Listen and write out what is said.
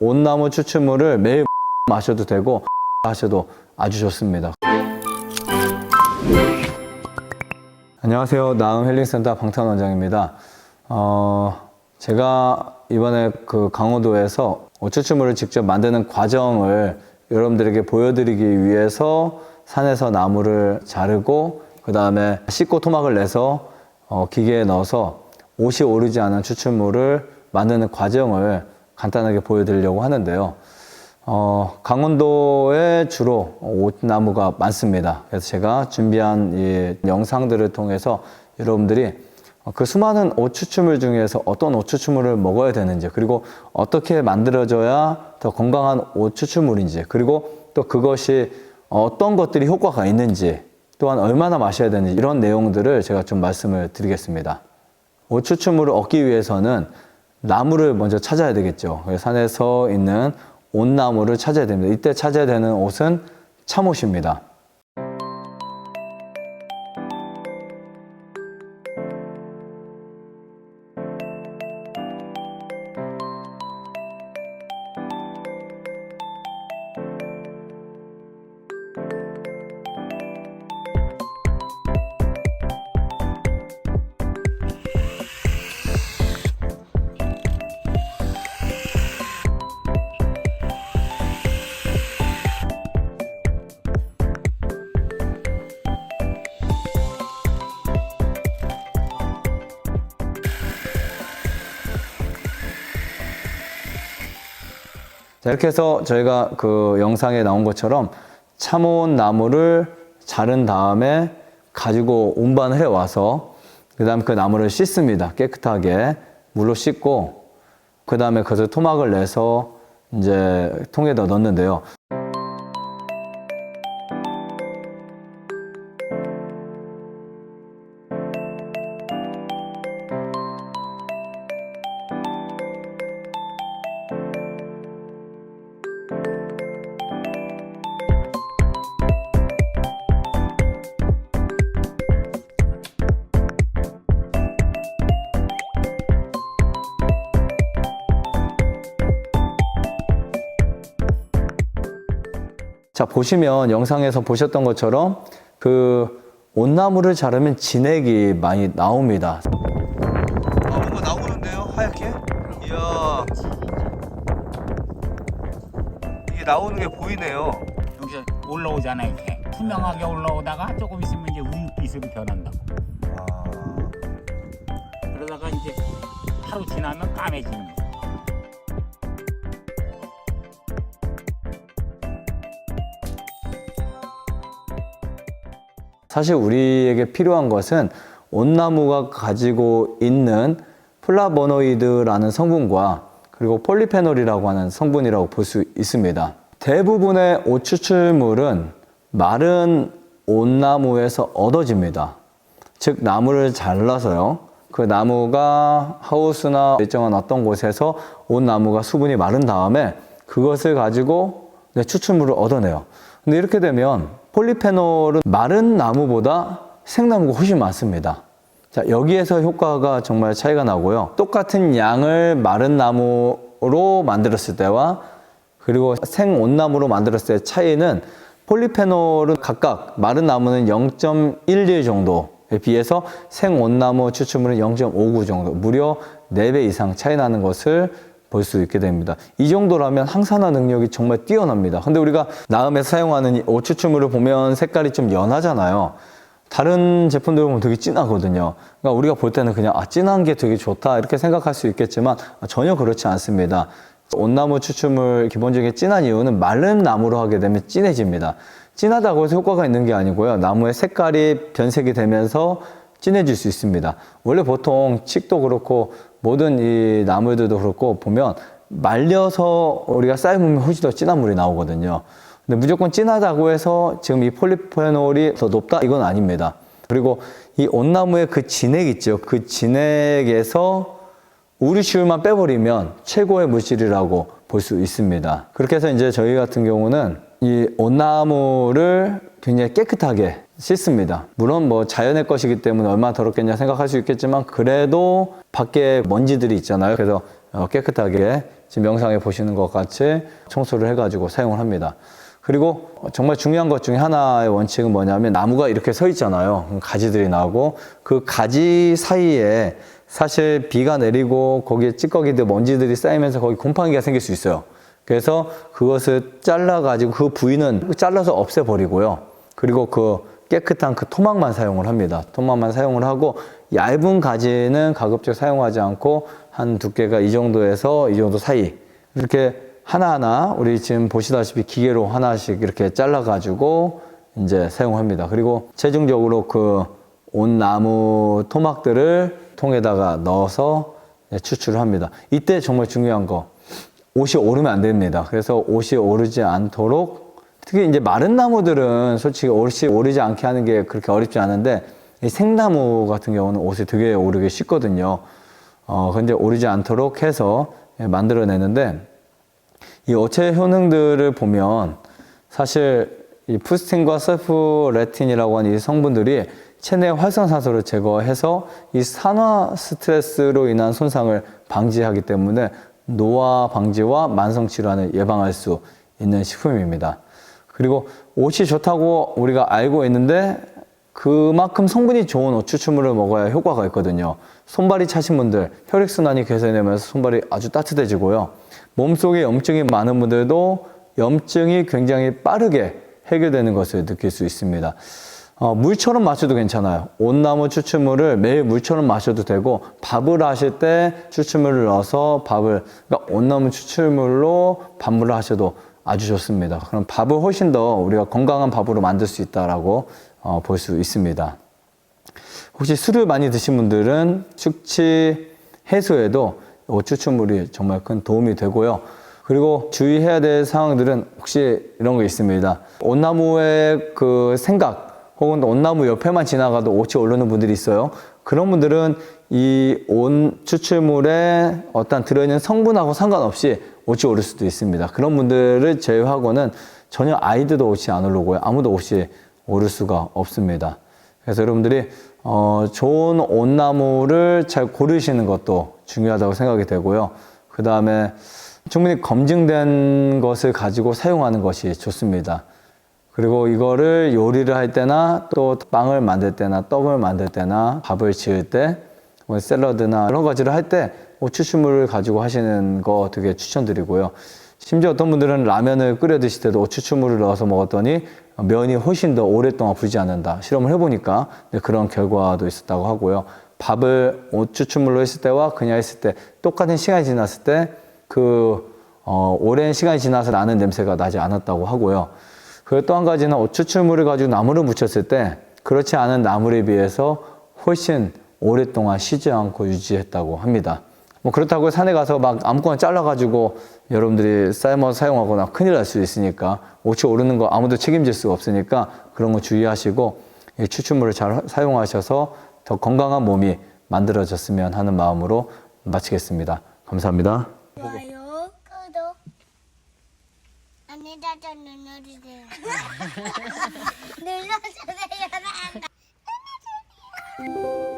온나무 추출물을 매일 마셔도 되고 하셔도 아주 좋습니다. 안녕하세요. 나음 힐링센터 방탄 원장입니다. 제가 이번에 그 강원도에서 오추출물을 직접 만드는 과정을 여러분들에게 보여드리기 위해서 산에서 나무를 자르고 그 다음에 씻고 토막을 내서 기계에 넣어서 옷이 오르지 않은 추출물을 만드는 과정을 간단하게 보여드리려고 하는데요. 강원도에 주로 옷나무가 많습니다. 그래서 제가 준비한 이 영상들을 통해서 여러분들이 그 수많은 옷 추출물 중에서 어떤 옷 추출물을 먹어야 되는지, 그리고 어떻게 만들어져야 더 건강한 옷 추출물인지, 그리고 또 그것이 어떤 것들이 효과가 있는지, 또한 얼마나 마셔야 되는지, 이런 내용들을 제가 좀 말씀을 드리겠습니다. 옷 추출물을 얻기 위해서는 나무를 먼저 찾아야 되겠죠. 산에서 있는 온나무를 찾아야 됩니다. 이때 찾아야 되는 옷은 참옷입니다. 자, 이렇게 해서 저희가 그 영상에 나온 것처럼 참옷 나무를 자른 다음에 가지고 운반을 해 와서 그 다음에 그 나무를 씻습니다. 깨끗하게 물로 씻고 그 다음에 그것을 토막을 내서 이제 통에다 넣는데요. 자, 보시면 영상에서 보셨던 것처럼 그 온나무를 자르면 진액이 많이 나옵니다. 뭔가 나오는데요? 하얗게? 이야, 이게 나오는 게 보이네요. 여기서 올라오잖아. 이렇게 투명하게 올라오다가 조금 있으면 이제 우윳빛으로 변한다고. 그러다가 이제 하루 지나면 까매지는 거야. 사실 우리에게 필요한 것은 온나무가 가지고 있는 플라보노이드라는 성분과 그리고 폴리페놀이라고 하는 성분이라고 볼 수 있습니다. 대부분의 옷 추출물은 마른 온나무에서 얻어집니다. 즉 나무를 잘라서요. 그 나무가 하우스나 일정한 어떤 곳에서 온나무가 수분이 마른 다음에 그것을 가지고 추출물을 얻어내요. 근데 이렇게 되면 폴리페놀은 마른 나무보다 생나무가 훨씬 많습니다. 자, 여기에서 효과가 정말 차이가 나고요. 똑같은 양을 마른 나무로 만들었을 때와 그리고 생온나무로 만들었을 때의 차이는 폴리페놀은 각각 마른 나무는 0.11 정도에 비해서 생온나무 추출물은 0.59 정도, 무려 4배 이상 차이 나는 것을 볼 수 있게 됩니다. 이 정도라면 항산화 능력이 정말 뛰어납니다. 근데 우리가 나음에서 사용하는 이 옷 추출물을 보면 색깔이 좀 연하잖아요. 다른 제품들 보면 되게 진하거든요. 그러니까 우리가 볼 때는 그냥 진한 게 되게 좋다 이렇게 생각할 수 있겠지만 전혀 그렇지 않습니다. 온나무 추출물 기본적인 진한 이유는 마른 나무로 하게 되면 진해집니다. 진하다고 해서 효과가 있는 게 아니고요. 나무의 색깔이 변색이 되면서 진해질 수 있습니다. 원래 보통 칡도 그렇고 모든 이 나무들도 그렇고 보면 말려서 우리가 삶으면 훨씬 더 진한 물이 나오거든요. 근데 무조건 진하다고 해서 지금 이 폴리페놀이 더 높다? 이건 아닙니다. 그리고 이 온나무의 그 진액 있죠. 그 진액에서 우리치울만 빼버리면 최고의 물질이라고 볼 수 있습니다. 그렇게 해서 이제 저희 같은 경우는 이 온나무를 굉장히 깨끗하게 씻습니다. 물론 뭐 자연의 것이기 때문에 얼마나 더럽겠냐 생각할 수 있겠지만 그래도 밖에 먼지들이 있잖아요. 그래서 깨끗하게 지금 영상에 보시는 것 같이 청소를 해가지고 사용을 합니다. 그리고 정말 중요한 것 중에 하나의 원칙은 뭐냐면 나무가 이렇게 서 있잖아요. 그럼 가지들이 나오고 그 가지 사이에 사실 비가 내리고 거기에 찌꺼기들 먼지들이 쌓이면서 거기 곰팡이가 생길 수 있어요. 그래서 그것을 잘라가지고 그 부위는 잘라서 없애버리고요. 그리고 그 깨끗한 그 토막만 사용을 합니다. 토막만 사용을 하고 얇은 가지는 가급적 사용하지 않고 한 두께가 이 정도에서 이 정도 사이 이렇게 하나하나 우리 지금 보시다시피 기계로 하나씩 이렇게 잘라가지고 이제 사용합니다. 그리고 최종적으로 그 온나무 토막들을 통에다가 넣어서 추출을 합니다. 이때 정말 중요한 거 옷이 오르면 안 됩니다. 그래서 옷이 오르지 않도록 특히 이제 마른 나무들은 솔직히 옷이 오르지 않게 하는 게 그렇게 어렵지 않은데 이 생나무 같은 경우는 옷이 되게 오르기 쉽거든요. 근데 오르지 않도록 해서 만들어내는데 이 어체 효능들을 보면 사실 이 푸스틴과 서프레틴이라고 하는 이 성분들이 체내 활성산소를 제거해서 이 산화 스트레스로 인한 손상을 방지하기 때문에 노화 방지와 만성 질환을 예방할 수 있는 식품입니다. 그리고 옷이 좋다고 우리가 알고 있는데 그만큼 성분이 좋은 옷 추출물을 먹어야 효과가 있거든요. 손발이 차신 분들 혈액순환이 개선되면서 손발이 아주 따뜻해지고요. 몸속에 염증이 많은 분들도 염증이 굉장히 빠르게 해결되는 것을 느낄 수 있습니다. 물처럼 마셔도 괜찮아요. 온나무 추출물을 매일 물처럼 마셔도 되고 밥을 하실 때 추출물을 넣어서 그러니까 온나무 추출물로 밥물을 하셔도 아주 좋습니다. 그럼 밥을 훨씬 더 우리가 건강한 밥으로 만들 수 있다라고 볼 수 있습니다. 혹시 술을 많이 드신 분들은 숙취 해소에도 추출물이 정말 큰 도움이 되고요. 그리고 주의해야 될 상황들은 혹시 이런 거 있습니다. 온나무의 그 생각 혹은 온나무 옆에만 지나가도 옷이 오르는 분들이 있어요. 그런 분들은 이 온 추출물에 어떤 들어있는 성분하고 상관없이 옷이 오를 수도 있습니다. 그런 분들을 제외하고는 전혀 아이들도 옷이 안 오르고요. 아무도 옷이 오를 수가 없습니다. 그래서 여러분들이 좋은 온나무를 잘 고르시는 것도 중요하다고 생각이 되고요. 그 다음에 충분히 검증된 것을 가지고 사용하는 것이 좋습니다. 그리고 이거를 요리를 할 때나 또 빵을 만들 때나 떡을 만들 때나 밥을 지을 때 샐러드나 여러 가지를 할 때 추출물을 가지고 하시는 거 되게 추천드리고요. 심지어 어떤 분들은 라면을 끓여 드실 때도 추출물을 넣어서 먹었더니 면이 훨씬 더 오랫동안 불지 않는다. 실험을 해보니까 그런 결과도 있었다고 하고요. 밥을 추출물로 했을 때와 그냥 했을 때 똑같은 시간이 지났을 때 오랜 시간이 지나서 나는 냄새가 나지 않았다고 하고요. 그리고 또 한 가지는 추출물을 가지고 나무를 묻혔을 때 그렇지 않은 나무에 비해서 훨씬 오랫동안 쉬지 않고 유지했다고 합니다. 뭐 그렇다고 산에 가서 막 아무거나 잘라가지고 여러분들이 삶아서 사용하거나 큰일 날 수 있으니까 옷이 오르는 거 아무도 책임질 수가 없으니까 그런 거 주의하시고 이 추출물을 잘 사용하셔서 더 건강한 몸이 만들어졌으면 하는 마음으로 마치겠습니다. 감사합니다. 좋아요, 구독, 안내자전 눌러주세요. 눌러주세요.